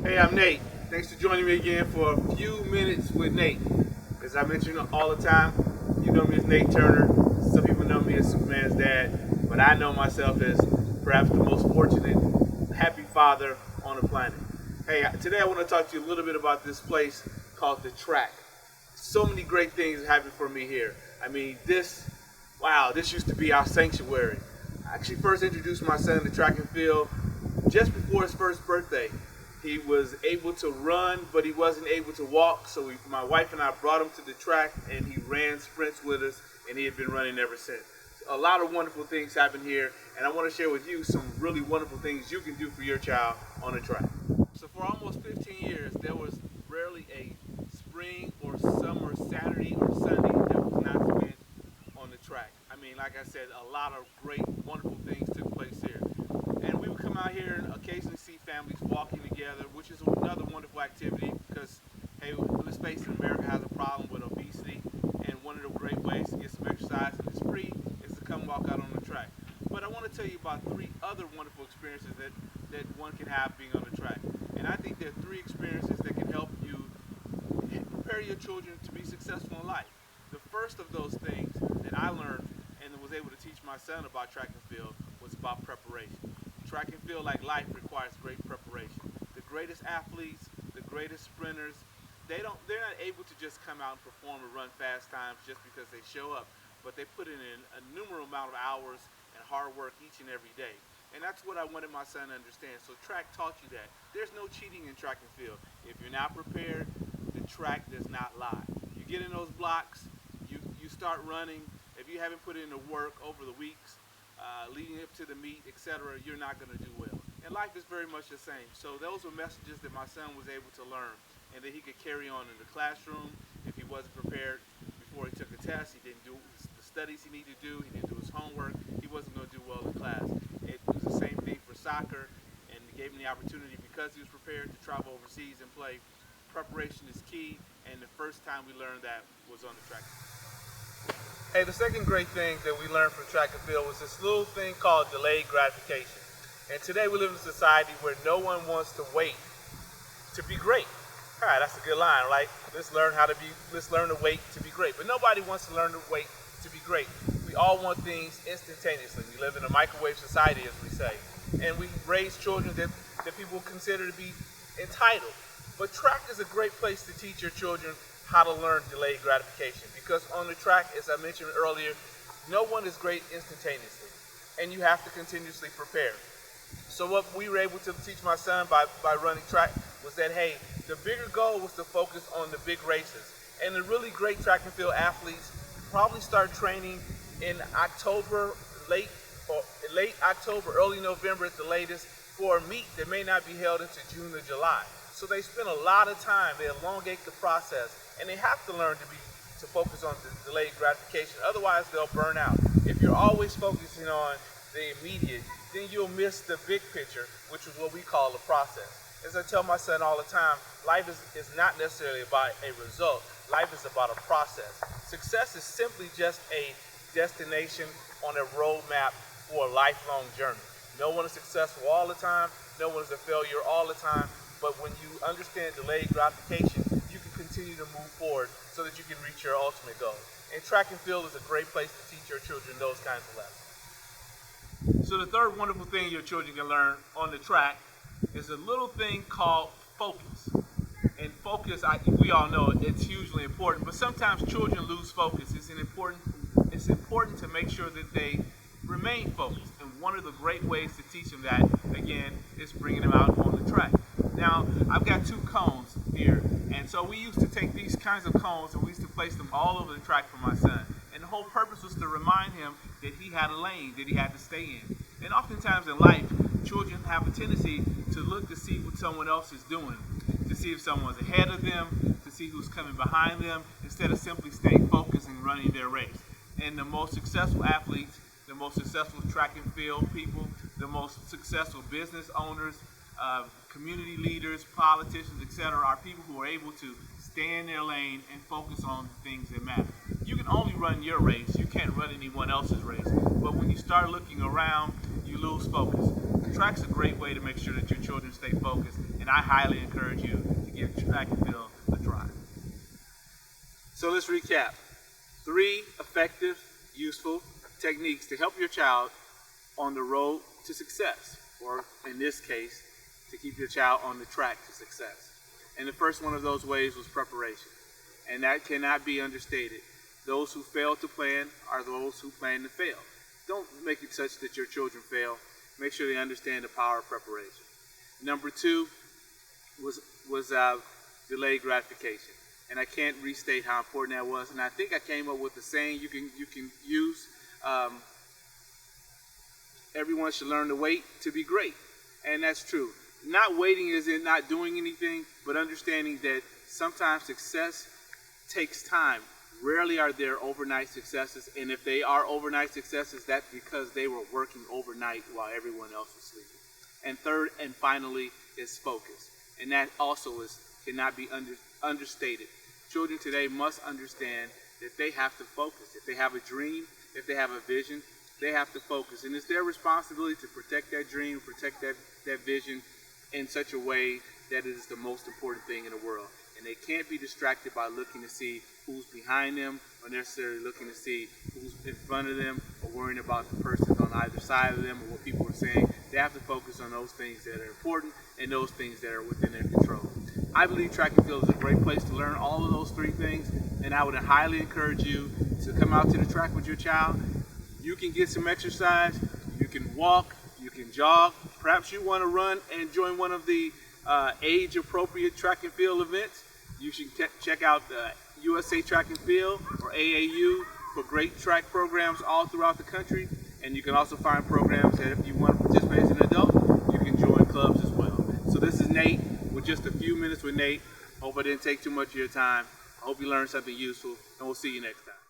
Hey, I'm Nate. Thanks for joining me again for a few minutes with Nate. As I mention all the time, you know me as Nate Turner. Some people know me as Superman's dad, but I know myself as perhaps the most fortunate, happy father on the planet. Hey, today I want to talk to you a little bit about this place called the Track. So many great things happen for me here. I mean, this used to be our sanctuary. I actually first introduced my son to track and field just before his first birthday. He was able to run, but he wasn't able to walk. So my wife and I brought him to the track, and he ran sprints with us, and he had been running ever since. A lot of wonderful things happen here, and I want to share with you some really wonderful things you can do for your child on the track. So for almost 15 years, there was rarely a spring or summer Saturday or Sunday that was not spent on the track. I mean, like I said, a lot of great, wonderful things took place here. And we would come out here and occasionally see families walking together, which is another wonderful activity because, hey, let's face it, America has a problem with obesity, and one of the great ways to get some exercise, and it's free, is to come walk out on the track. But I want to tell you about three other wonderful experiences that one can have being on the track. And I think there are three experiences that can help you prepare your children to be successful in life. The first of those things that I learned and was able to teach my son about track and field was about preparation. Track and field, like life, requires great preparation. The greatest athletes, the greatest sprinters, they're not able to just come out and perform and run fast times just because they show up, but they put in a numerous amount of hours and hard work each and every day. And that's what I wanted my son to understand. So track taught you that. There's no cheating in track and field. If you're not prepared, the track does not lie. You get in those blocks, you start running. If you haven't put in the work over the weeks, leading up to the meet, etc., you're not going to do well. And life is very much the same. So those were messages that my son was able to learn and that he could carry on in the classroom. If he wasn't prepared before he took a test, he didn't do the studies he needed to do, he didn't do his homework, he wasn't going to do well in class. It was the same thing for soccer, and it gave him the opportunity, because he was prepared, to travel overseas and play. Preparation is key, and the first time we learned that was on the track. Hey, the second great thing that we learned from track and field was this little thing called delayed gratification. And today we live in a society where no one wants to wait to be great. All right, that's a good line, right? Let's learn to wait to be great. But nobody wants to learn to wait to be great. We all want things instantaneously. We live in a microwave society, as we say. And we raise children that people consider to be entitled. But track is a great place to teach your children how to learn delayed gratification, because on the track, as I mentioned earlier, no one is great instantaneously, and you have to continuously prepare. So what we were able to teach my son by running track was that, hey, the bigger goal was to focus on the big races. And the really great track and field athletes probably start training in October, late October, early November at the latest, for a meet that may not be held into June or July. So they spend a lot of time, they elongate the process, and they have to learn to focus on the delayed gratification. Otherwise, they'll burn out. If you're always focusing on the immediate, then you'll miss the big picture, which is what we call the process. As I tell my son all the time, life is not necessarily about a result. Life is about a process. Success is simply just a destination on a roadmap for a lifelong journey. No one is successful all the time. No one is a failure all the time. But when you understand delayed gratification, you can continue to move forward so that you can reach your ultimate goal. And track and field is a great place to teach your children those kinds of lessons. So the third wonderful thing your children can learn on the track is a little thing called focus. And focus, we all know it's hugely important, but sometimes children lose focus. It's important to make sure that they remain focused. And one of the great ways to teach them that, again, is bringing them out on the track. Now, I've got two cones here, and so we used to take these kinds of cones and we used to place them all over the track for my son. And the whole purpose was to remind him that he had a lane that he had to stay in. And oftentimes in life, children have a tendency to look to see what someone else is doing, to see if someone's ahead of them, to see who's coming behind them, instead of simply staying focused and running their race. And the most successful athletes, the most successful track and field people, the most successful business owners, community leaders, politicians, etc., are people who are able to stay in their lane and focus on the things that matter. You can only run your race. You can't run anyone else's race. But when you start looking around, you lose focus. track's a great way to make sure that your children stay focused, and I highly encourage you to give track and field a try. So let's recap. 3 effective, useful techniques to help your child on the road to success, or in this case, to keep your child on the track to success. And the first one of those ways was preparation. And that cannot be understated. Those who fail to plan are those who plan to fail. Don't make it such that your children fail. Make sure they understand the power of preparation. Number 2 was delayed gratification. And I can't restate how important that was. And I think I came up with a saying you can use. Everyone should learn to wait to be great. And that's true. Not waiting is in not doing anything, but understanding that sometimes success takes time. Rarely are there overnight successes, and if they are overnight successes, that's because they were working overnight while everyone else was sleeping. And third and finally is focus. And that also cannot be understated. Children today must understand that they have to focus. If they have a dream, if they have a vision, they have to focus. And it's their responsibility to protect that dream, protect that vision in such a way that it is the most important thing in the world. And they can't be distracted by looking to see who's behind them, or necessarily looking to see who's in front of them, or worrying about the person on either side of them or what people are saying. They have to focus on those things that are important and those things that are within their control. I believe track and field is a great place to learn all of those 3 things, and I would highly encourage you to come out to the track with your child. You can get some exercise, you can walk, you can jog. Perhaps you want to run and join one of the age-appropriate track and field events. You should check out the USA Track and Field, or AAU, for great track programs all throughout the country. And you can also find programs that if you want to participate as an adult, you can join clubs as well. So this is Nate with just a few minutes with Nate. Hope I didn't take too much of your time. I hope you learned something useful, and we'll see you next time.